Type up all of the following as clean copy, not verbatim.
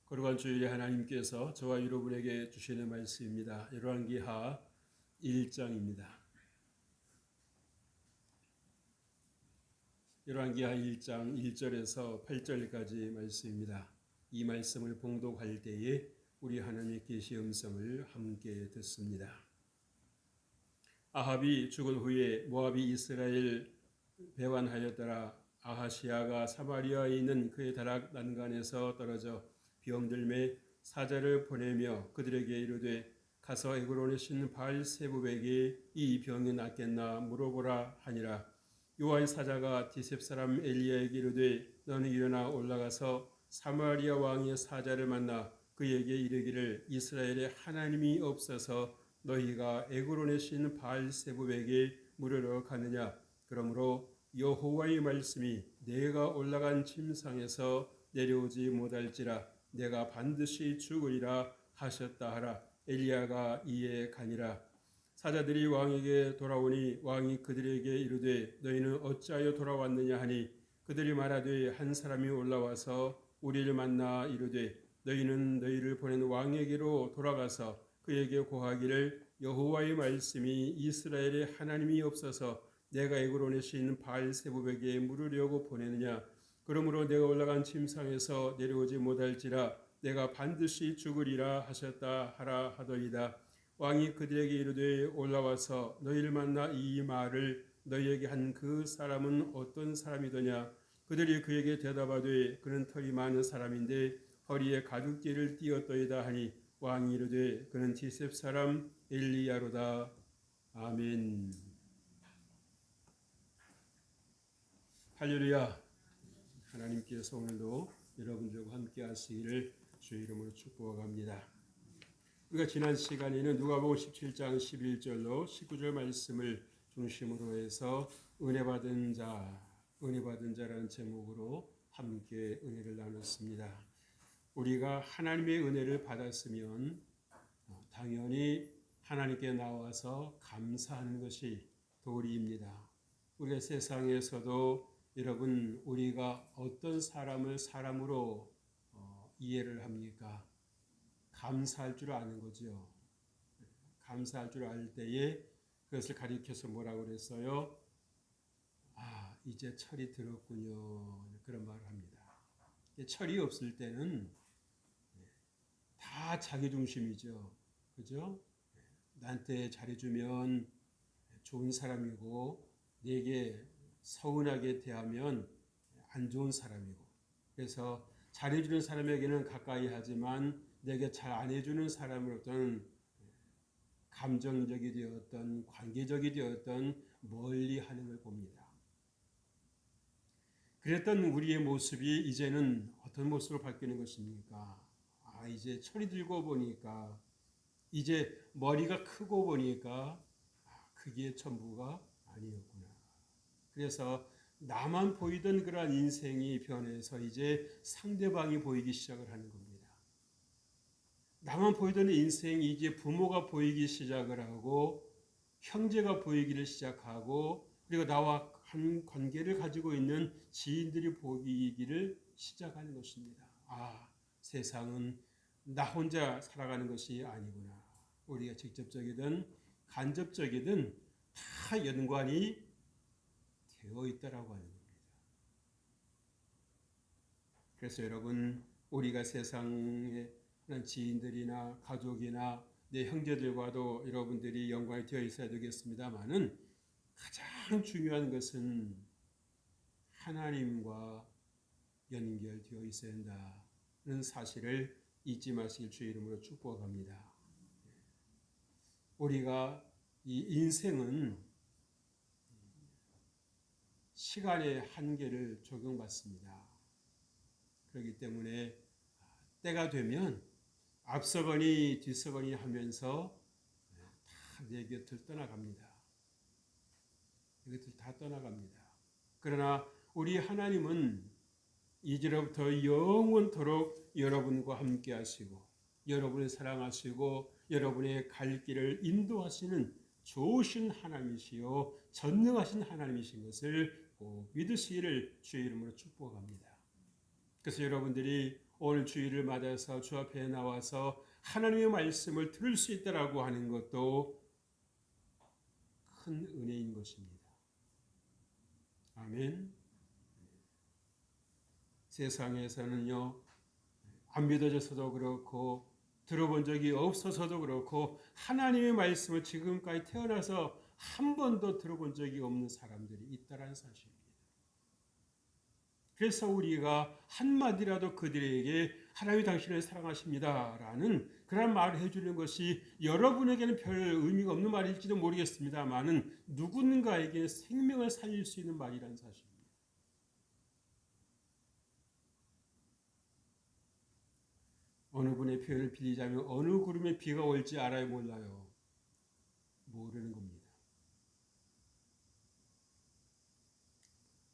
거룩한 주일에 하나님께서 저와 여러분에게 주시는 말씀입니다. 열왕기하 1장입니다. 열왕기하 1장 1절에서 8절까지 말씀입니다. 이 말씀을 봉독할 때에 우리 하나님의 계시 음성을 함께 듣습니다. 아합이 죽은 후에 모압이 이스라엘 배반하였더라. 아하시야가 사마리아에 있는 그의 다락 난간에서 떨어져 병들매 사자를 보내며 그들에게 이르되 가서 에그론에 신 바알세부백이 이 병이 낫겠나 물어보라 하니라. 여호와의 사자가 디셉 사람 엘리야에게 이르되 너는 일어나 올라가서 사마리아 왕의 사자를 만나 그에게 이르기를 이스라엘에 하나님이 없어서 너희가 에그론에 신 바알세부백에 물으러 가느냐. 그러므로 여호와의 말씀이 내가 올라간 침상에서 내려오지 못할지라 내가 반드시 죽으리라 하셨다 하라. 엘리야가 이에 가니라. 사자들이 왕에게 돌아오니 왕이 그들에게 이르되 너희는 어찌하여 돌아왔느냐 하니 그들이 말하되 한 사람이 올라와서 우리를 만나 이르되 너희는 너희를 보낸 왕에게로 돌아가서 그에게 고하기를 여호와의 말씀이 이스라엘에 하나님이 없어서 내가 에그론에 신 바알세부백에 물으려고 보내느냐. 그러므로 내가 올라간 침상에서 내려오지 못할지라 내가 반드시 죽으리라 하셨다 하라 하더이다. 왕이 그들에게 이르되 올라와서 너희를 만나 이 말을 너희에게 한 그 사람은 어떤 사람이더냐. 그들이 그에게 대답하되 그는 털이 많은 사람인데 허리에 가죽띠를 띠었더이다 하니 왕이 이르되 그는 디셉 사람 엘리야로다. 아멘. 할렐루야. 하나님께서 오늘도 여러분들과 함께 하시기를 주의 이름으로 축복합니다. 우리가 지난 시간에는 누가복음 17장 11절로 19절 말씀을 중심으로 해서 은혜 받은 자라는 제목으로 함께 은혜를 나눴습니다. 우리가 하나님의 은혜를 받았으면 당연히 하나님께 나와서 감사하는 것이 도리입니다. 우리가 세상에서도 여러분 우리가 어떤 사람을 사람으로 이해를 합니까? 감사할 줄 아는 거죠. 감사할 줄 알 때에 그것을 가리켜서 뭐라고 그랬어요? 아, 이제 철이 들었군요. 그런 말을 합니다. 철이 없을 때는 다 자기 중심이죠. 그죠? 나한테 잘해주면 좋은 사람이고 내게 서운하게 대하면 안 좋은 사람이고, 그래서 잘해주는 사람에게는 가까이 하지만 내게 잘 안 해주는 사람으로부터는 감정적이 되었던 관계적이 되었던 멀리 하는 걸 봅니다. 그랬던 우리의 모습이 이제는 어떤 모습으로 바뀌는 것입니까? 이제 철이 들고 보니까, 이제 머리가 크고 보니까 그게 전부가 아니었구나. 그래서 나만 보이던 그러한 인생이 변해서 이제 상대방이 보이기 시작을 하는 겁니다. 나만 보이던 인생이 이제 부모가 보이기 시작을 하고 형제가 보이기를 시작하고 그리고 나와 한 관계를 가지고 있는 지인들이 보이기를 시작하는 것입니다. 세상은 나 혼자 살아가는 것이 아니구나. 우리가 직접적이든 간접적이든 다 연관이 되어 있다라고 하는 겁니다. 그래서 여러분, 우리가 세상에 지인들이나 가족이나 내 형제들과도 여러분들이 연관이 되어 있어야 되겠습니다만은 가장 중요한 것은 하나님과 연결되어 있어야 한다는 사실을 잊지 마시길 주의 이름으로 축복합니다. 우리가 이 인생은 시간의 한계를 적용받습니다. 그렇기 때문에 때가 되면 앞서거니 뒤서거니 하면서 다 내 곁을 떠나갑니다. 내 곁을 다 떠나갑니다. 그러나 우리 하나님은 이제로부터 영원토록 여러분과 함께 하시고 여러분을 사랑하시고 여러분의 갈 길을 인도하시는 좋으신 하나님이시요 전능하신 하나님이신 것을 꼭 믿으시기를 주의 이름으로 축복합니다. 그래서 여러분들이 오늘 주일을 맞아서 주 앞에 나와서 하나님의 말씀을 들을 수 있다라고 하는 것도 큰 은혜인 것입니다. 아멘. 세상에서는요, 안 믿어져서도 그렇고 들어본 적이 없어서도 그렇고 하나님의 말씀을 지금까지 태어나서 한 번도 들어본 적이 없는 사람들이 있다는 사실입니다. 그래서 우리가 한마디라도 그들에게 하나님이 당신을 사랑하십니다 라는 그런 말을 해주는 것이 여러분에게는 별 의미가 없는 말일지도 모르겠습니다만은 누군가에게 생명을 살릴 수 있는 말이라는 사실입니다. 어느 분의 표현을 빌리자면 어느 구름에 비가 올지 알아요, 몰라요? 모르는 겁니다.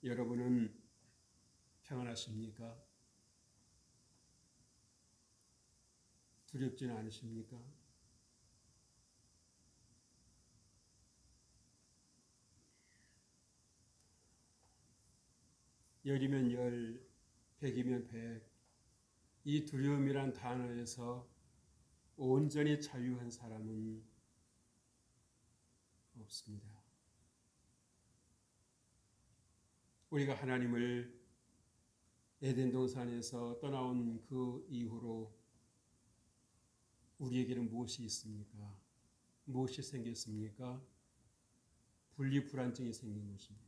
여러분은 평안하십니까? 두렵지는 않으십니까? 열이면 열, 백이면 백. 이 두려움이란 단어에서 온전히 자유한 사람은 없습니다. 우리가 하나님을 에덴 동산에서 떠나온 그 이후로 우리에게는 무엇이 있습니까? 무엇이 생겼습니까? 분리불안증이 생긴 것입니다.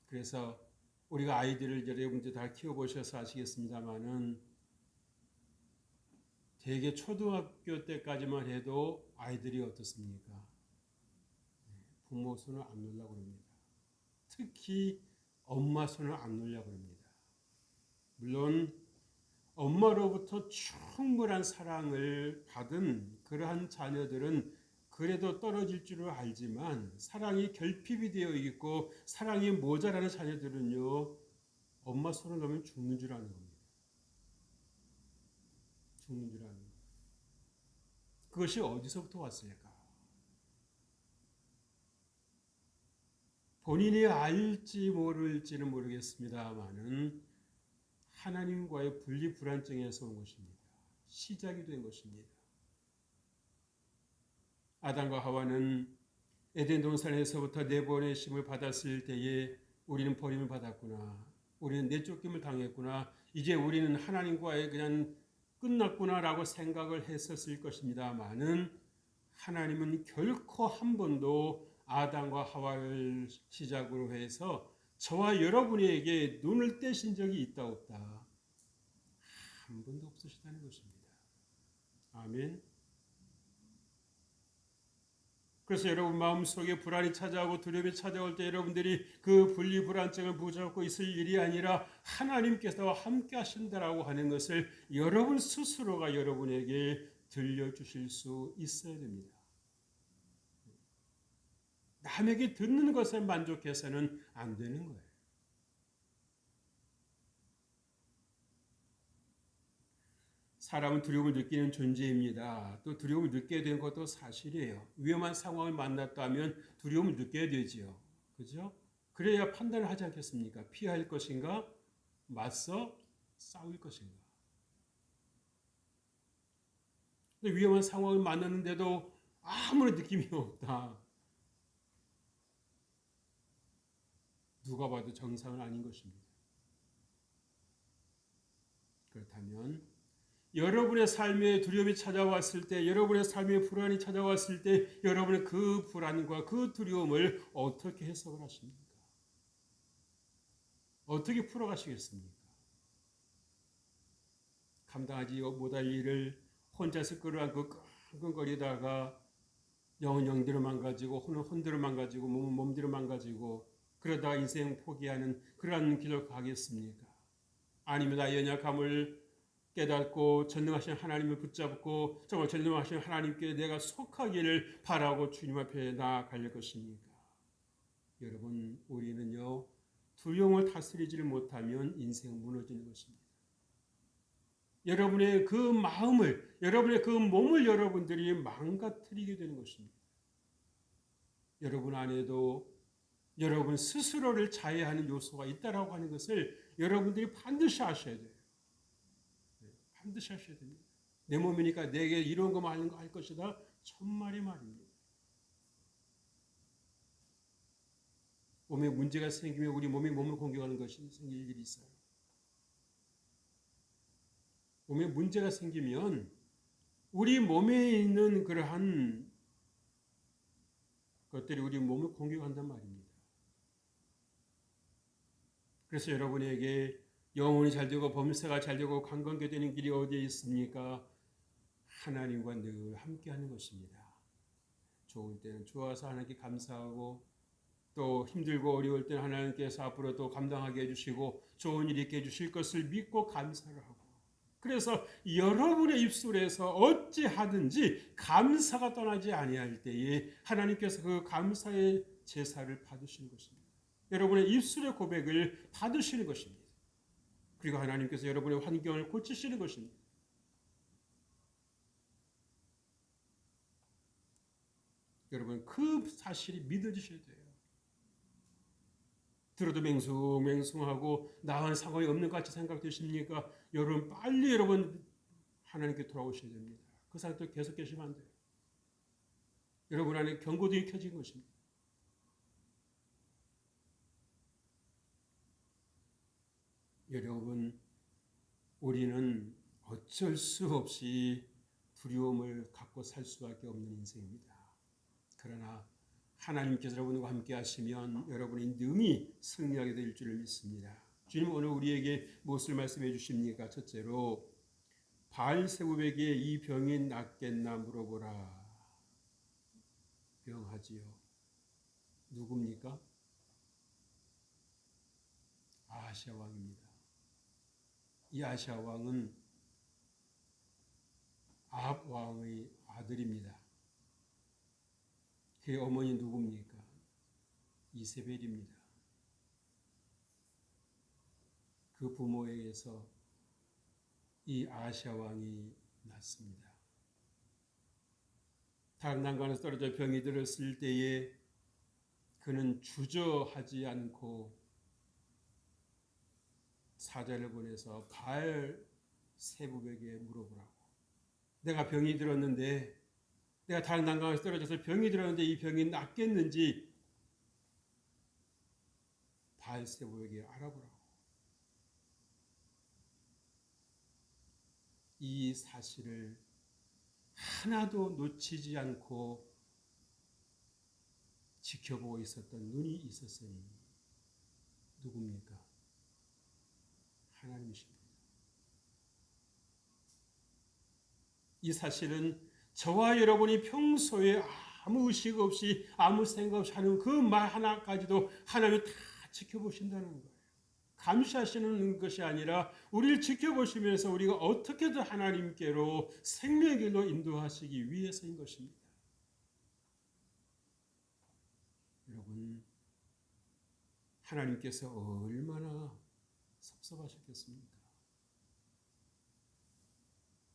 그래서 우리가 아이들을 여러분들 다 키워보셔서 아시겠습니다만은 대개 초등학교 때까지만 해도 아이들이 어떻습니까? 부모 손을 안 놓으려고 합니다. 특히 엄마 손을 안 놓으려고 합니다. 물론 엄마로부터 충분한 사랑을 받은 그러한 자녀들은 그래도 떨어질 줄을 알지만 사랑이 결핍이 되어 있고 사랑이 모자라는 자녀들은요, 엄마 손을 놓으면 죽는 줄 아는 겁니다. 죽는 줄 아는 겁니다. 그것이 어디서부터 왔을까? 본인이 알지 모를지는 모르겠습니다만은 하나님과의 분리불안증에서 온 것입니다. 시작이 된 것입니다. 아담과 하와는 에덴 동산에서부터 내보내심을 받았을 때에 우리는 버림을 받았구나. 우리는 내쫓김을 당했구나. 이제 우리는 하나님과의 그냥 끝났구나라고 생각을 했었을 것입니다만은 하나님은 결코 한 번도 아담과 하와를 시작으로 해서 저와 여러분에게 눈을 떼신 적이 있다 없다. 한 번도 없으시다는 것입니다. 아멘. 그래서 여러분 마음속에 불안이 찾아오고 두려움이 찾아올 때 여러분들이 그 분리불안증을 붙잡고 있을 일이 아니라 하나님께서 함께 하신다라고 하는 것을 여러분 스스로가 여러분에게 들려주실 수 있어야 됩니다. 남에게 듣는 것에 만족해서는 안 되는 거예요. 사람은 두려움을 느끼는 존재입니다. 또 두려움을 느끼게 된 것도 사실이에요. 위험한 상황을 만났다면 두려움을 느껴야 되지요. 그죠? 그래야 판단을 하지 않겠습니까? 피할 것인가? 맞서 싸울 것인가? 근데 위험한 상황을 만났는데도 아무런 느낌이 없다. 누가 봐도 정상은 아닌 것입니다. 그렇다면 여러분의 삶에 두려움이 찾아왔을 때, 여러분의 삶에 불안이 찾아왔을 때 여러분의 그 불안과 그 두려움을 어떻게 해석을 하십니까? 어떻게 풀어가시겠습니까? 감당하지 못할 일을 혼자서 끌어안고 끙끙거리다가 영은 영대로 망가지고 혼대로 망가지고 몸은 몸대로 망가지고 그러다가 인생 포기하는 그러한 길로 가겠습니까? 아니면 나의 연약함을 깨닫고 전능하신 하나님을 붙잡고 정말 전능하신 하나님께 내가 속하기를 바라고 주님 앞에 나아갈 것입니까? 여러분, 우리는요 두려움을 다스리지를 못하면 인생 무너지는 것입니다. 여러분의 그 마음을, 여러분의 그 몸을 여러분들이 망가뜨리게 되는 것입니다. 여러분 안에도 여러분 스스로를 자해하는 요소가 있다라고 하는 것을 여러분들이 반드시 하셔야 돼요. 반드시 하셔야 됩니다. 내 몸이니까 내게 이런 것만 할 것이다. 천만의 말입니다. 몸에 문제가 생기면 우리 몸이 몸을 공격하는 것이 생길 일이 있어요. 몸에 문제가 생기면 우리 몸에 있는 그러한 것들이 우리 몸을 공격한단 말입니다. 그래서 여러분에게 영혼이 잘 되고 범사가 잘 되고 관광되는 길이 어디에 있습니까? 하나님과 늘 함께하는 것입니다. 좋을 때는 좋아서 하나님께 감사하고 또 힘들고 어려울 때는 하나님께서 앞으로 또 감당하게 해주시고 좋은 일 있게 해주실 것을 믿고 감사를 하고 그래서 여러분의 입술에서 어찌하든지 감사가 떠나지 아니할 때에 하나님께서 그 감사의 제사를 받으시는 것입니다. 여러분의 입술의 고백을 받으시는 것입니다. 그리고 하나님께서 여러분의 환경을 고치시는 것입니다. 여러분 그 사실이 믿어지셔야 돼요. 들어도 맹숭맹숭하고 나은 상황이 없는 것 같이 생각되십니까? 여러분 빨리 여러분 하나님께 돌아오셔야 됩니다. 그 상태로 계속 계시면 안 돼요. 여러분 안에 경고등이 켜진 것입니다. 여러분 우리는 어쩔 수 없이 두려움을 갖고 살 수밖에 없는 인생입니다. 그러나 하나님께서 여러분과 함께 하시면 여러분이 능히 승리하게 될 줄을 믿습니다. 주님 오늘 우리에게 무엇을 말씀해 주십니까? 첫째로 바알세부백에 이 병이 낫겠나 물어보라. 병하지요. 누굽니까? 아하시아 왕입니다. 이 아하시아 왕은 아합 왕의 아들입니다. 그의 어머니 누굽니까? 이세벨입니다. 그 부모에게서 이 아하시아 왕이 났습니다. 다른 난관에서 떨어져 병이 들었을 때에 그는 주저하지 않고 사자를 보내서 바알세부백에 물어보라고. 내가 병이 들었는데 내가 다른 난강에서 떨어져서 병이 들었는데 이 병이 낫겠는지 바알세부백에 알아보라고. 이 사실을 하나도 놓치지 않고 지켜보고 있었던 눈이 있었으니 누굽니까? 하나님이십니다. 이 사실은 저와 여러분이 평소에 아무 의식 없이 아무 생각 없이 하는 그 말 하나까지도 하나님이 다 지켜보신다는 거예요. 감시하시는 것이 아니라 우리를 지켜보시면서 우리가 어떻게든 하나님께로 생명의 길로 인도하시기 위해서인 것입니다. 여러분, 하나님께서 얼마나 섭섭하셨겠습니까?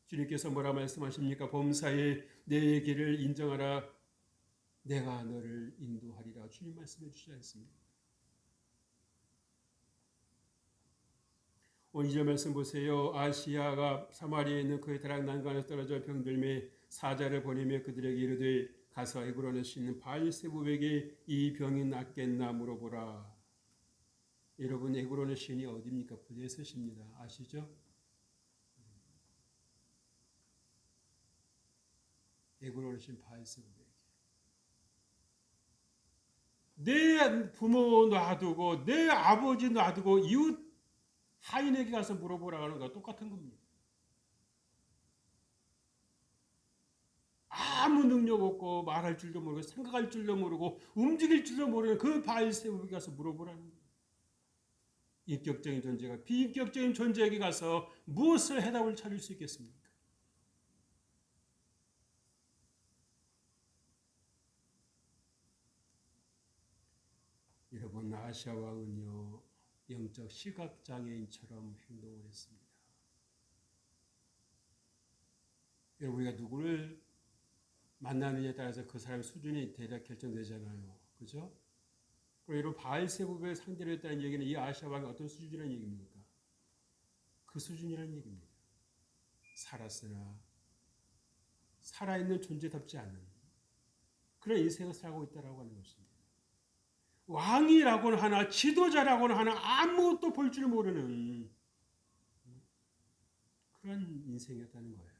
주님께서 뭐라 말씀하십니까? 범사에 내 길을 인정하라. 내가 너를 인도하리라. 주님 말씀해 주시지 않습니까? 오늘 2절 말씀 보세요. 아시아가 사마리아에 있는 그의 다락 난간에서 떨어져 병들매 사자를 보내며 그들에게 이르되 가서 에그론에 있는 바알세부백에 이 병이 낫겠나 물어보라. 여러분 에그론의 시인이 어디입니까? 블레셋입니다. 아시죠? 에그론의 시인 바알세부백. 내 부모 놔두고 내 아버지 놔두고 이웃 하인에게 가서 물어보라고 하는 거와 똑같은 겁니다. 아무 능력 없고 말할 줄도 모르고 생각할 줄도 모르고 움직일 줄도 모르는 그 바알세부백에 가서 물어보라는 거예요. 인격적인 존재가 비인격적인 존재에게 가서 무엇을 해답을 찾을 수 있겠습니까? 여러분 아시아 왕은요 영적 시각장애인처럼 행동을 했습니다. 여러분 우리가 누구를 만나느냐에 따라서 그 사람의 수준이 대략 결정되잖아요. 그죠? 그리고 이런 바알세불을 상대로 했다는 얘기는 이 아시아 왕이 어떤 수준이라는 얘기입니까? 그 수준이라는 얘기입니다. 살았으나 살아있는 존재답지 않은 그런 인생을 살고 있다라고 하는 것입니다. 왕이라고는 하나 지도자라고는 하나 아무것도 볼 줄 모르는 그런 인생이었다는 거예요.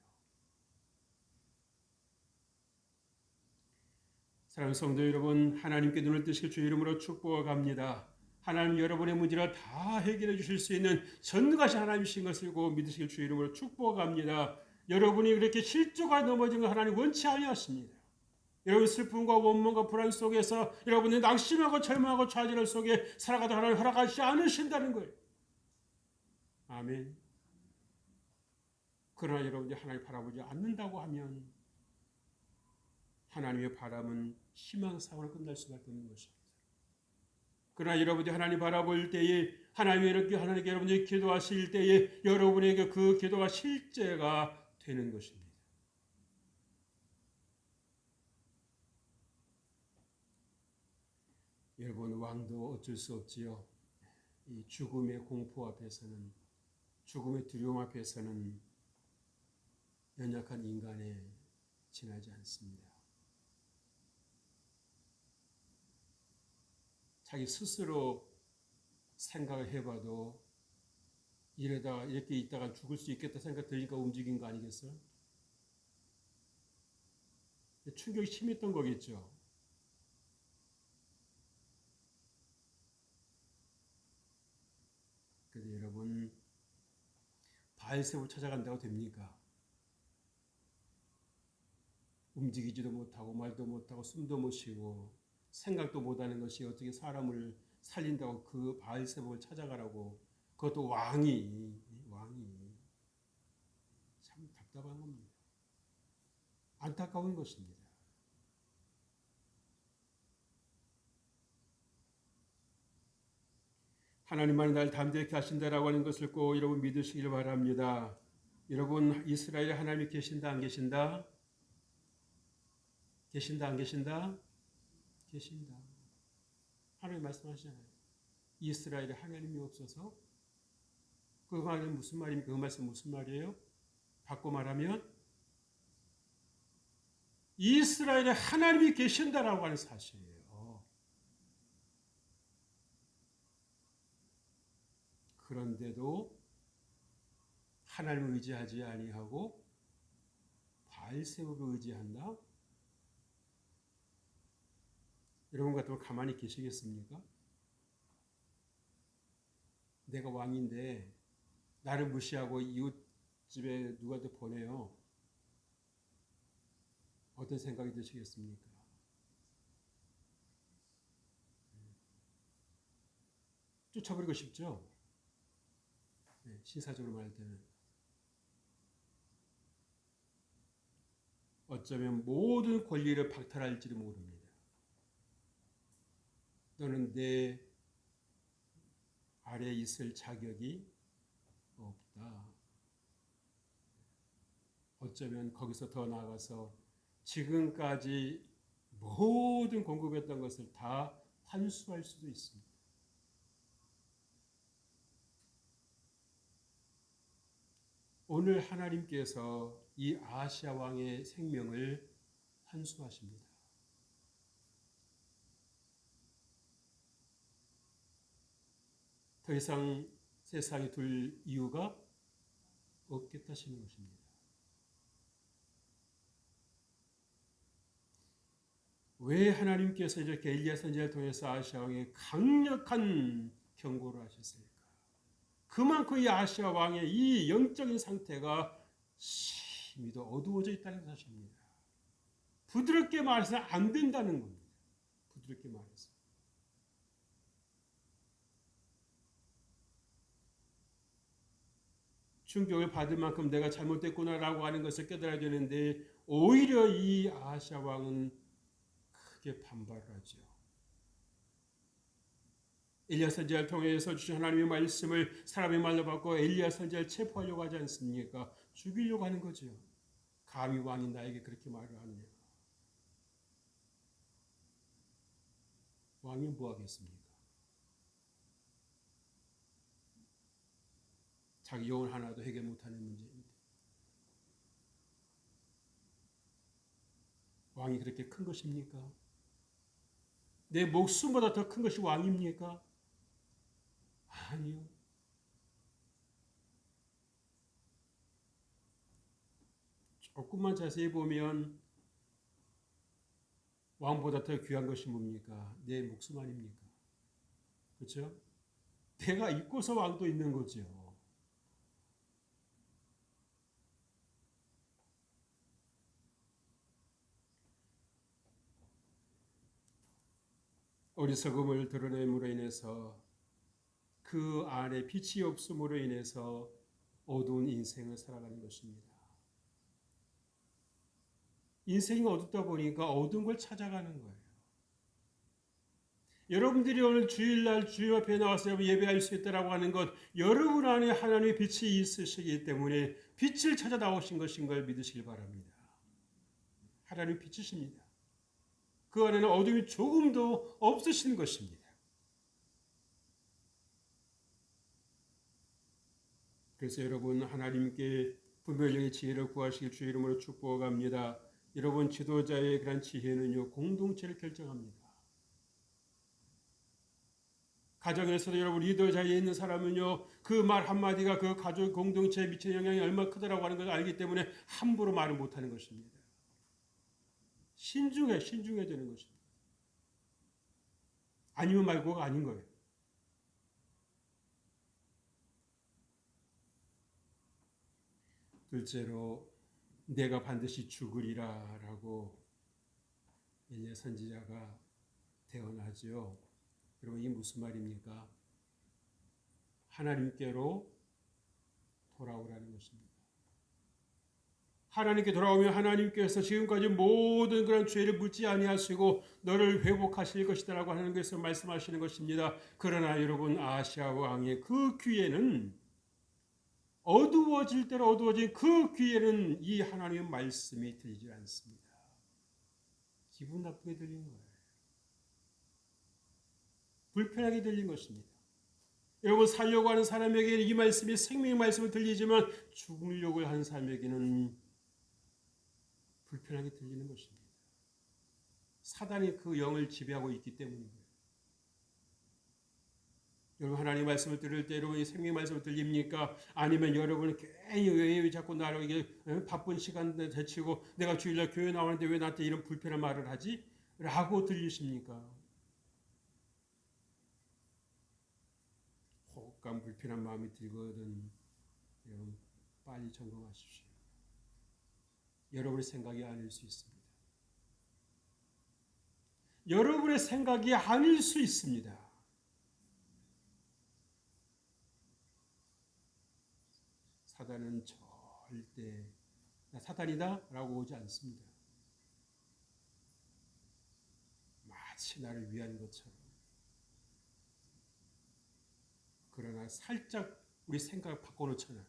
사랑하는 성도 여러분, 하나님께 눈을 뜨실 주 이름으로 축복합니다. 하나님 여러분의 문제를 다 해결해 주실 수 있는 전능하신 하나님이신 것을 믿으실 주 이름으로 축복합니다. 여러분이 그렇게 실조가 넘어진 걸 하나님 원치 아니하십니다. 여러분 슬픔과 원망과 불안 속에서 여러분이 낙심하고 절망하고 좌절 속에 살아가다 하나님 허락하시지 않으신다는 거예요. 아멘. 그러나 여러분이 하나님 바라보지 않는다고 하면 하나님의 바람은 희망사고로 끝날 수밖에 없는 것입니다. 그러나 여러분이 하나님 바라볼 때에 하나님이 이렇게 하나님께 여러분이 기도하실 때에 여러분에게 그 기도가 실제가 되는 것입니다. 여러분 왕도 어쩔 수 없지요. 이 죽음의 공포 앞에서는 죽음의 두려움 앞에서는 연약한 인간에 지나지 않습니다. 자기 스스로 생각을 해봐도 이러다가 이렇게 있다가 죽을 수 있겠다 생각 들니까 움직인 거 아니겠어요? 충격이 심했던 거겠죠. 그런데 여러분 바알세불 찾아간다고 됩니까? 움직이지도 못하고 말도 못하고 숨도 못 쉬고 생각도 못하는 것이 어떻게 사람을 살린다고 그 바알세불을 찾아가라고 그것도 왕이 참 답답한 겁니다. 안타까운 것입니다. 하나님만이 날 담대케 하신다라고 하는 것을 꼭 여러분 믿으시길 바랍니다. 여러분 이스라엘에 하나님이 계신다 안 계신다? 계신다 안 계신다? 계신다. 하나님 말씀하시잖아요. 이스라엘에 하나님이 없어서 그 말은 무슨 말입니까? 그 말씀 무슨 말이에요? 바꿔 말하면 이스라엘에 하나님이 계신다라고 하는 사실이에요. 그런데도 하나님을 의지하지 아니하고 바알세불을 의지한다? 여러분 같으면 가만히 계시겠습니까? 내가 왕인데 나를 무시하고 이웃집에 누구한테 보내요. 어떤 생각이 드시겠습니까? 쫓아버리고 싶죠? 신사적으로 말할 때는. 어쩌면 모든 권리를 박탈할지도 모릅니다. 너는 내 아래에 있을 자격이 없다. 어쩌면 거기서 더 나아가서 지금까지 모든 공급했던 것을 다 환수할 수도 있습니다. 오늘 하나님께서 이 아하시아 왕의 생명을 환수하십니다. 더 이상 세상에 둘 이유가 없겠다 하시는 것입니다. 왜 하나님께서 이렇게 엘리야 선지자를 통해서 아하시아 왕에 강력한 경고를 하셨을까? 그만큼 이 아하시아 왕의 이 영적인 상태가 심히 더 어두워져 있다는 사실입니다. 부드럽게 말해서 안 된다는 겁니다. 부드럽게 말해서. 충격을 받을 만큼 내가 잘못됐구나라고 하는 것을 깨달아야 되는데 오히려 이 아하시아 왕은 크게 반발하죠. 엘리야 선지자를 통해서 주신 하나님의 말씀을 사람의 말로 받고 엘리야 선지자를 체포하려고 하지 않습니까? 죽이려고 하는 거죠. 감히 왕이 나에게 그렇게 말을 하느냐. 왕이 뭐 하겠습니까? 자기 영혼 하나도 해결 못하는 문제입니다. 왕이 그렇게 큰 것입니까? 내 목숨보다 더 큰 것이 왕입니까? 아니요. 조금만 자세히 보면 왕보다 더 귀한 것이 뭡니까? 내 목숨 아닙니까? 그렇죠? 내가 있고서 왕도 있는 거죠. 어리석음을 드러냄으로 인해서 그 안에 빛이 없음으로 인해서 어두운 인생을 살아가는 것입니다. 인생이 어둡다 보니까 어두운 걸 찾아가는 거예요. 여러분들이 오늘 주일날 주님 앞에 나와서 예배할 수 있다라고 하는 것, 여러분 안에 하나님의 빛이 있으시기 때문에 빛을 찾아 나오신 것인 걸 믿으시길 바랍니다. 하나님 빛이십니다. 그 안에는 어둠이 조금도 없으신 것입니다. 그래서 여러분 하나님께 분별력의 지혜를 구하시길 주의 이름으로 축복합니다. 여러분 지도자의 그런 지혜는요 공동체를 결정합니다. 가정에서도 여러분 리더 자리에 있는 사람은요 그 말 한마디가 그 가족 공동체에 미치는 영향이 얼마나 크다라고 하는 걸 알기 때문에 함부로 말을 못하는 것입니다. 신중해야 되는 것입니다. 아니면 말고가 아닌 거예요. 둘째로 내가 반드시 죽으리라 라고 엘리야 선지자가 대언하죠. 여러분 이게 무슨 말입니까? 하나님께로 돌아오라는 것입니다. 하나님께 돌아오면 하나님께서 지금까지 모든 그런 죄를 묻지 아니하시고 너를 회복하실 것이다라고 하는 것을 말씀하시는 것입니다. 그러나 여러분 아시아 왕의 그 귀에는 어두워질 대로 어두워진 그 귀에는 이 하나님의 말씀이 들리지 않습니다. 기분 나쁘게 들리는 거예요. 불편하게 들린 것입니다. 여러분 살려고 하는 사람에게는 이 말씀이 생명의 말씀을 들리지만 죽으려고 하는 사람에게는 불편하게 들리는 것입니다. 사단이 그 영을 지배하고 있기 때문입니다. 여러분 하나님 말씀을 들을 때 여러분이 생명의 말씀을 들립니까? 아니면 여러분은 괜히 왜 자꾸 나를 이게 바쁜 시간에 제치고 내가 주일날 교회 나오는데 왜 나한테 이런 불편한 말을 하지? 라고 들리십니까? 혹간 불편한 마음이 들거든 여러분 빨리 점검하십시오. 여러분의 생각이 아닐 수 있습니다. 여러분의 생각이 아닐 수 있습니다. 사단은 절대 나 사단이다 라고 오지 않습니다. 마치 나를 위한 것처럼. 그러나 살짝 우리 생각을 바꿔놓잖아요.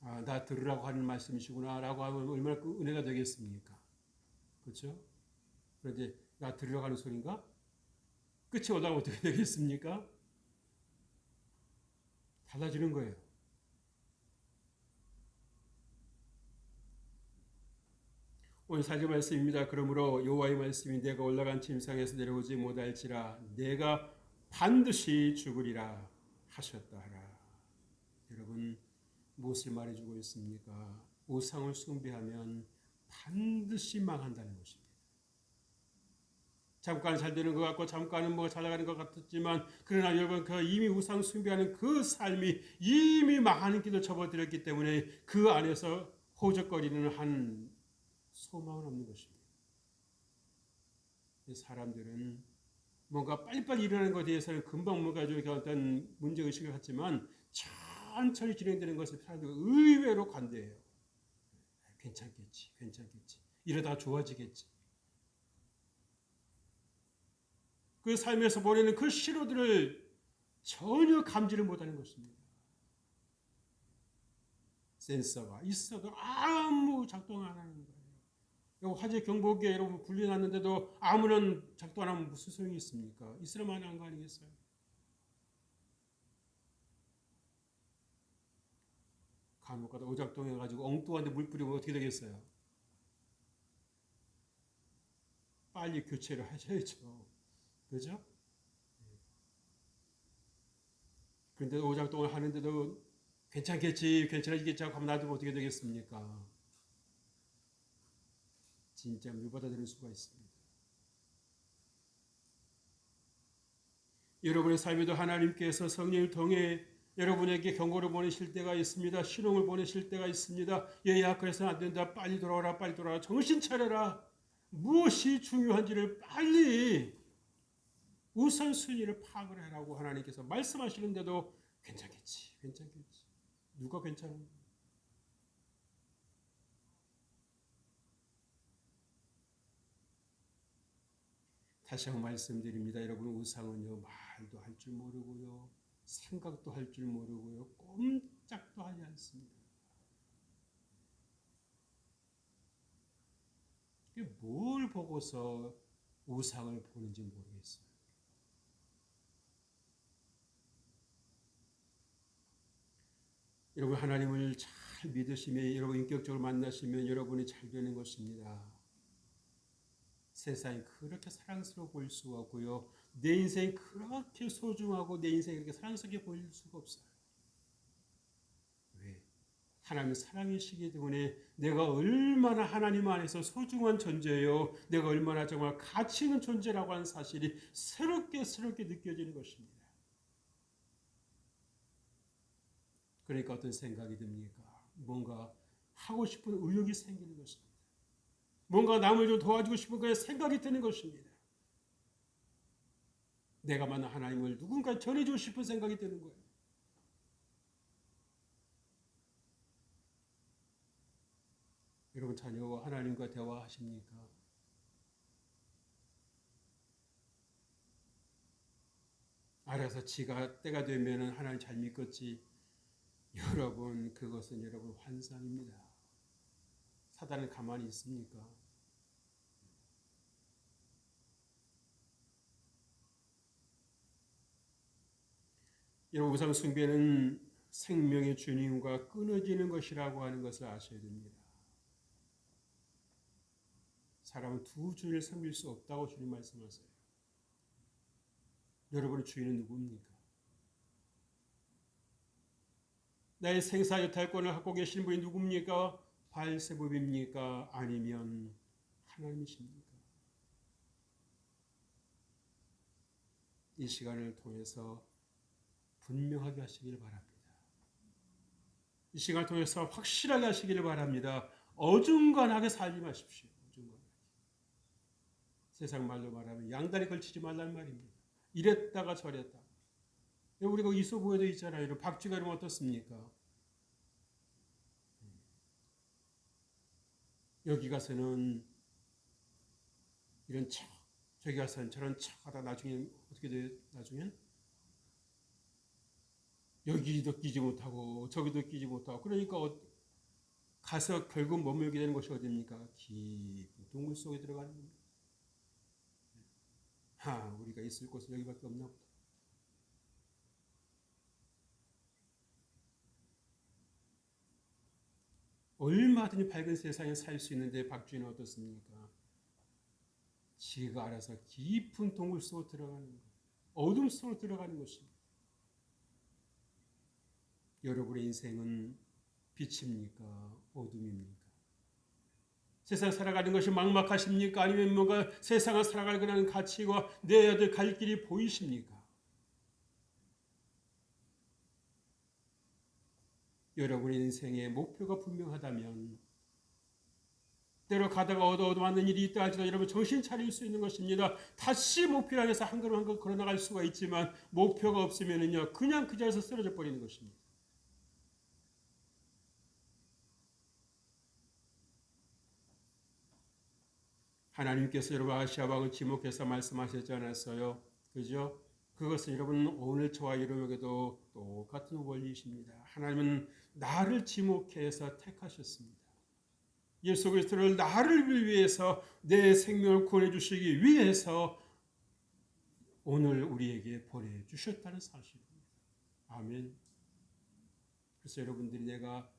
아, 나 들으라고 하는 말씀이시구나 라고 하면 얼마나 은혜가 되겠습니까? 그렇죠? 그런데 나 들으라고 하는 소리인가? 끝이 오다가 어떻게 되겠습니까? 달라지는 거예요. 오늘 4절 말씀입니다. 그러므로 여호와의 말씀이 내가 올라간 침상에서 내려오지 못할지라 내가 반드시 죽으리라 하셨다 하라. 여러분 무엇을 말해주고 있습니까? 우상을 숭배하면 반드시 망한다는 것입니다. 잠깐 잘 되는 것 같고 잠깐은 뭐 잘 나가는 것 같았지만 그러나 여러분 그 이미 우상 숭배하는 그 삶이 이미 망하는 길을 접어들었기 때문에 그 안에서 호적거리는 한 소망은 없는 것입니다. 사람들은 뭔가 빨리빨리 일어나는 것에 대해서는 금방 뭔가 좀 어떤 문제의식을 갖지만 천천히 진행되는 것을 사람들이 의외로 관대해요. 괜찮겠지. 이러다가 좋아지겠지. 그 삶에서 보내는 그 시로들을 전혀 감지를 못하는 것입니다. 센서가 있어도 아무 작동 안 하는 거예요. 화재 경보기에 여러분 불려놨는데도 아무런 작동 안 하면 무슨 소용이 있습니까? 있을 만한 거 아니겠어요? 간혹가다 오작동해가지고 엉뚱한데 물 뿌리면 어떻게 되겠어요? 빨리 교체를 하셔야죠. 그죠? 그런데 오작동을 하는데도 괜찮겠지, 괜찮아지겠지 하고 놔두면 어떻게 되겠습니까? 진짜 물 받아들일 수가 있습니다. 여러분의 삶에도 하나님께서 성령을 통해 여러분에게 경고를 보내실 때가 있습니다. 신호를 보내실 때가 있습니다. 얘야, 그래서는 안 된다. 빨리 돌아오라, 빨리 돌아오라. 정신 차려라. 무엇이 중요한지를 빨리 우선순위를 파악을 하라고 하나님께서 말씀하시는데도 괜찮겠지, 괜찮겠지. 누가 괜찮은가? 다시 한번 말씀드립니다. 여러분, 우상은요, 말도 할 줄 모르고요, 생각도 할 줄 모르고요, 꼼짝도 하지 않습니다. 뭘 보고서 우상을 보는지 모르겠어요. 여러분, 하나님을 잘 믿으시면, 여러분 인격적으로 만나시면 여러분이 잘 되는 것입니다. 세상이 그렇게 사랑스러워 보일 수가 없고요, 내 인생이 그렇게 소중하고 내 인생이 그렇게 사랑스럽게 보일 수가 없어요. 왜? 하나님은 사랑이시기 때문에 내가 얼마나 하나님 안에서 소중한 존재요, 내가 얼마나 정말 가치 있는 존재라고 하는 사실이 새롭게 느껴지는 것입니다. 그러니까 어떤 생각이 듭니까? 뭔가 하고 싶은 의욕이 생기는 것입니다. 뭔가 남을 좀 도와주고 싶은 그런 생각이 드는 것입니다. 내가 만난 하나님을 누군가 전해주고 싶은 생각이 드는 거예요. 여러분, 자녀와 하나님과 대화하십니까? 알아서 지가 때가 되면 하나님 잘 믿겠지. 여러분, 그것은 여러분 환상입니다. 사단은 가만히 있습니까? 여러분, 우상 숭배는 생명의 주님과 끊어지는 것이라고 하는 것을 아셔야 됩니다. 사람은 두 주인을 섬길 수 없다고 주님 말씀하세요. 여러분의 주인은 누굽니까? 나의 생사 여탈권을 갖고 계신 분이 누굽니까? 바알세붑입니까? 아니면 하나님이십니까? 이 시간을 통해서 분명하게 하시길 바랍니다. 이 시간을 통해서 확실하게 하시기를 바랍니다. 어중간하게 살지 마십시오. 어중간하게. 세상 말로 말하면 양다리 걸치지 말란 말입니다. 이랬다가 저랬다가. 우리가 이소부에도 있잖아요. 박쥐가 이러면 어떻습니까? 여기 가서는 이런 척, 저기 가서는 저런 척 하다 나중에 어떻게 돼요? 나중엔 여기도 끼지 못하고 저기도 끼지 못하고, 그러니까 가서 결국 머물게 되는 것이 어디입니까? 깊은 동굴 속에 들어가는 겁니다. 우리가 있을 곳은 여기밖에 없나 보다. 얼마든지 밝은 세상에 살 수 있는데 박쥐는 어떻습니까? 지가 알아서 깊은 동굴 속으로 들어가는 것, 어둠 속으로 들어가는 것입니다. 여러분의 인생은 빛입니까? 어둠입니까? 세상 살아가는 것이 막막하십니까? 아니면 뭔가 세상을 살아갈 그런 가치와 내야 될 갈 길이 보이십니까? 여러분의 인생의 목표가 분명하다면 때로 가다가 얻어맞는 일이 있다 할지라도 여러분 정신 차릴 수 있는 것입니다. 다시 목표를 향해서 한 걸음 한 걸음 걸어나갈 수가 있지만 목표가 없으면요 그냥 그 자리에서 쓰러져 버리는 것입니다. 하나님께서 여러분 아시아 왕을 지목해서 말씀하셨지 않았어요? 그죠? 그것은 여러분 오늘 저와 여러분에게도 똑같은 원리이십니다. 하나님은 나를 지목해서 택하셨습니다. 예수 그리스도를 나를 위해서 내 생명을 구원해 주시기 위해서 오늘 우리에게 보내주셨다는 사실입니다. 아멘. 그래서 여러분들이 내가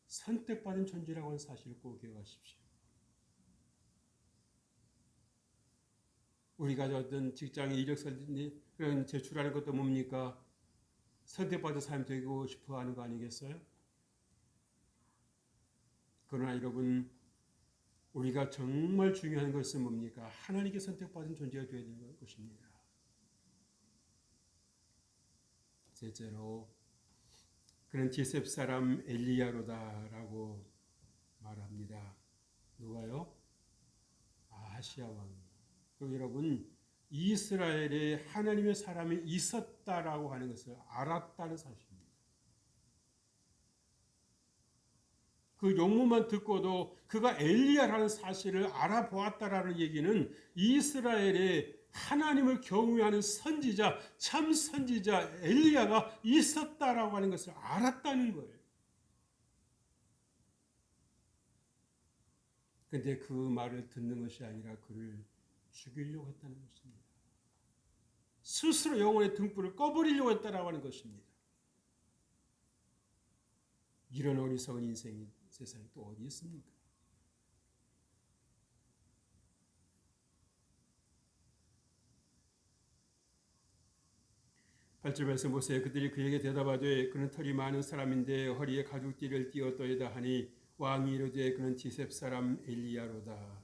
선택받은 존재라고 하는 사실을 꼭 기억하십시오. 우리가 어떤 직장에 이력서 그런 제출하는 것도 뭡니까? 선택받은 사람이 되고 싶어 하는 거 아니겠어요? 그러나 여러분, 우리가 정말 중요한 것은 뭡니까? 하나님께 선택받은 존재가 되어야 되는 것입니다. 셋째로, 그는 디셉 사람 엘리야로다라고 말합니다. 누가요? 아하시야 왕. 그리고 여러분, 이스라엘에 하나님의 사람이 있었다라고 하는 것을 알았다는 사실입니다. 그 용문만 듣고도 그가 엘리야라는 사실을 알아보았다라는 얘기는 이스라엘에 하나님을 경외하는 선지자, 참 선지자 엘리야가 있었다라고 하는 것을 알았다는 거예요. 근데 그 말을 듣는 것이 아니라 그를 죽이려고 했다는 것입니다. 스스로 영혼의 등불을 꺼버리려고 했다라고 하는 것입니다. 이런 어리석은 인생이 세상에 또 어디 있습니까? 팔절 말씀 보세요. 그들이 그에게 대답하되 그는 털이 많은 사람인데 허리에 가죽띠를 띠었더이다 하니 왕이 이르되 그는 디셉 사람 엘리야로다.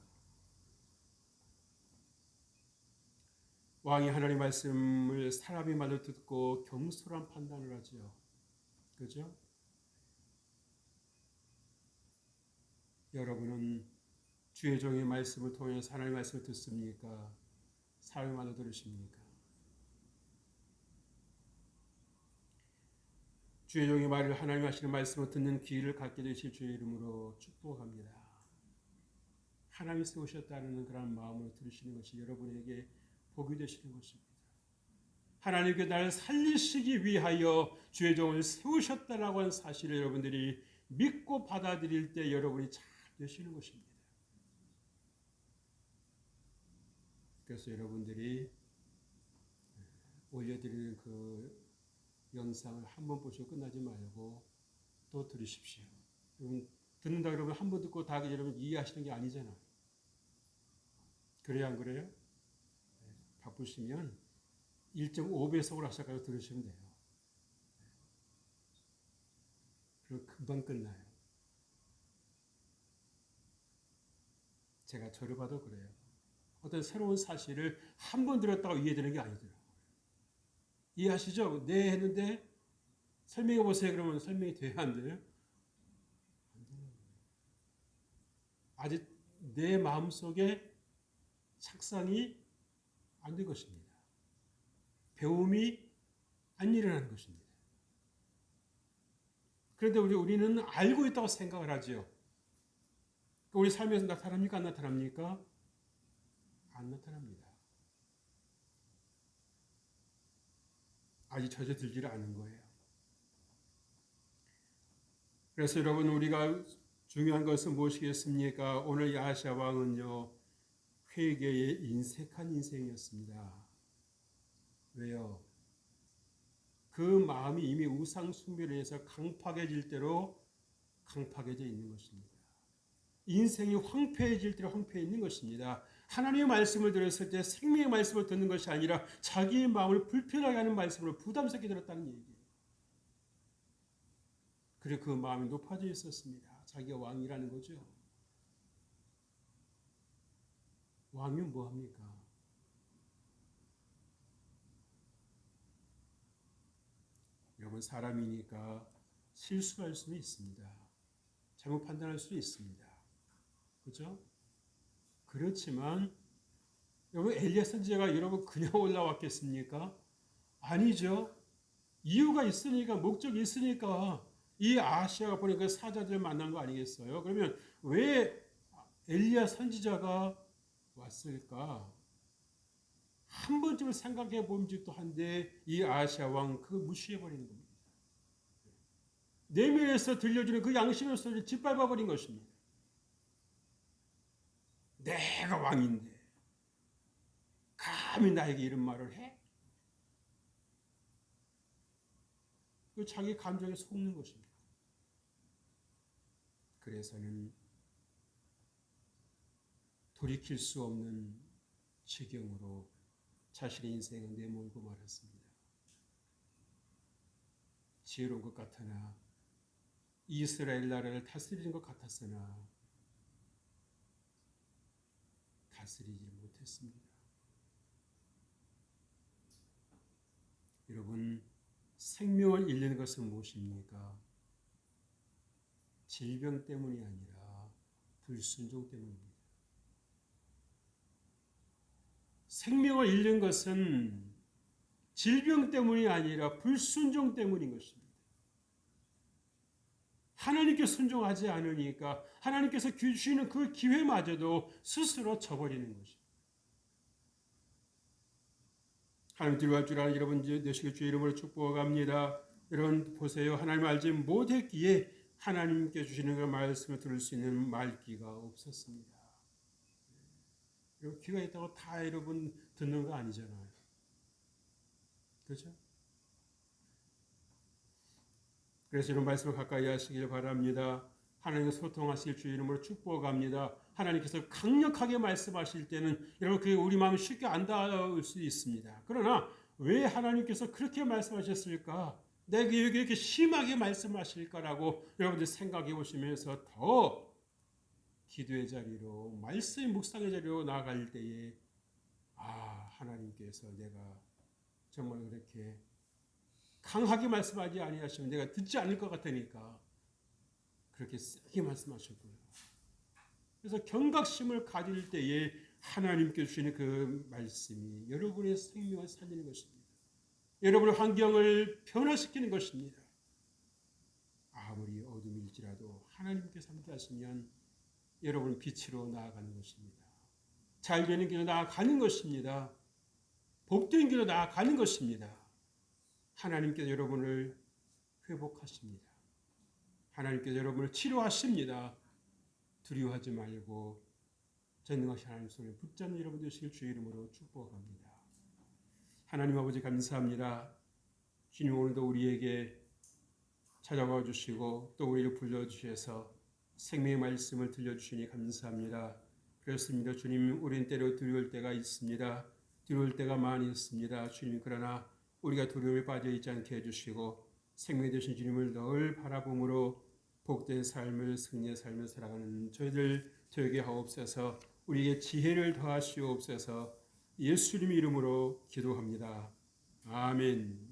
왕이 하나님의 말씀을 사람이 말로 듣고 경솔한 판단을 하죠. 그죠? 여러분은 주의 종의 말씀을 통해서 하나님의 말씀을 듣습니까? 사람의 말로 들으십니까? 주의 종의 말을 하나님 하시는 말씀을 듣는 귀를 갖게 되실 주의 이름으로 축복합니다. 하나님이 세우셨다는 그런 마음으로 들으시는 것이 여러분에게 복이 되시는 것입니다. 하나님께 나를 살리시기 위하여 주의 종을 세우셨다라고 하는 사실을 여러분들이 믿고 받아들일 때 여러분이 잘 되시는 것입니다. 그래서 여러분들이 올려드리는 그 영상을 한 번 보시고 끝나지 말고 또 들으십시오. 여러분 듣는다 그러면 한 번 듣고 다 여러분 이해하시는 게 아니잖아요. 그래야 안 그래요? 바쁘시면 1.5배속으로 하셔서 들으시면 돼요. 그리고 금방 끝나요. 제가 저를 봐도 그래요. 어떤 새로운 사실을 한 번 들었다고 이해되는 게 아니더라고요. 이해하시죠? 네 했는데 설명해 보세요. 그러면 설명이 돼야 안 돼요? 안 되는 거예요. 아직 내 마음속에 착상이 안 된 것입니다. 배움이 안 일어나는 것입니다. 그런데 우리는 알고 있다고 생각을 하죠. 우리 삶에서 나타납니까? 안 나타납니까? 안 나타납니다. 아직 젖어들지를 않은 거예요. 그래서 여러분 우리가 중요한 것은 무엇이겠습니까? 오늘 야하시야 왕은요. 회개에 인색한 인생이었습니다. 왜요? 그 마음이 이미 우상 숭배로 해서 강팍해질 대로 강팍해져 있는 것입니다. 인생이 황폐해질 대로 황폐해 있는 것입니다. 하나님의 말씀을 들었을 때 생명의 말씀을 듣는 것이 아니라 자기의 마음을 불편하게 하는 말씀으로 부담스럽게 들었다는 얘기예요. 그리고 그 마음이 높아져 있었습니다. 자기가 왕이라는 거죠. 왕이면 뭐합니까? 여러분 사람이니까 실수할 수는 있습니다. 잘못 판단할 수도 있습니다. 그렇죠? 그렇지만 여러분 엘리야 선지자가 여러분 그냥 올라왔겠습니까? 아니죠. 이유가 있으니까 목적이 있으니까 이 아하시야가 보낸 그 사자들 만난 거 아니겠어요? 그러면 왜 엘리야 선지자가 왔을까? 한 번쯤 생각해 봄직도 한데 이 아하시야 왕 그거 무시해버리는 겁니다. 내면에서 들려주는 그 양심의 소리를 짓밟아버린 것입니다. 내가 왕인데 감히 나에게 이런 말을 해? 그 자기 감정에 속는 것입니다. 그래서는 돌이킬 수 없는 지경으로 자신의 인생을 내몰고 말았습니다. 지혜로운 것 같으나 이스라엘 나라를 다스리는 것 같았으나 다스리지 못했습니다. 여러분, 생명을 잃는 것은 무엇입니까? 질병 때문이 아니라 불순종 때문입니다. 생명을 잃는 것은 질병 때문이 아니라 불순종 때문인 것입니다. 하나님께 순종하지 않으니까 하나님께서 주시는 그 기회마저도 스스로 저버리는 것입니다. 하나님 들어갈 줄 아는 여러분 되시길 주의 이름으로 축복합니다. 여러분 보세요. 하나님 알지 못했기에 하나님께 주시는 그 말씀을 들을 수 있는 말귀가 없었습니다. 여러분 귀가 있다고 다 여러분 듣는 거 아니잖아요. 그렇죠? 그래서 이런 말씀을 가까이 하시길 바랍니다. 하나님과 소통하실 주의 이름으로 축복합니다. 하나님께서 강력하게 말씀하실 때는 여러분 그게 우리 마음이 쉽게 안 닿을 수 있습니다. 그러나 왜 하나님께서 그렇게 말씀하셨을까? 내게 이렇게 심하게 말씀하실까라고 여러분들 생각해 보시면서 더 기도의 자리로 말씀의 묵상의 자리로 나아갈 때에 하나님께서 내가 정말 그렇게 강하게 말씀하지 아니하시면 내가 듣지 않을 것 같으니까 그렇게 세게 말씀하셨고요. 그래서 경각심을 가질 때에 하나님께 주시는 그 말씀이 여러분의 생명을 살리는 것입니다. 여러분의 환경을 변화시키는 것입니다. 아무리 어둠일지라도 하나님께서 함께 하시면 여러분은 빛으로 나아가는 것입니다. 잘 되는 길로 나아가는 것입니다. 복된 길로 나아가는 것입니다. 하나님께서 여러분을 회복하십니다. 하나님께서 여러분을 치료하십니다. 두려워하지 말고 전능하신 하나님 손에 붙잡는 여러분 되시길 주의 이름으로 축복합니다. 하나님 아버지 감사합니다. 주님 오늘도 우리에게 찾아와 주시고 또 우리를 불러주셔서 생명의 말씀을 들려주시니 감사합니다. 그렇습니다. 주님 우리는 때로 두려울 때가 있습니다. 두려울 때가 많이 있습니다. 주님 그러나 우리가 두려움에 빠져있지 않게 해주시고 생명 되신 주님을 늘 바라봄으로 복된 삶을 승리의 삶을 살아가는 저희들 되게 하옵소서. 우리에게 지혜를 더하시옵소서. 예수님 이름으로 기도합니다. 아멘.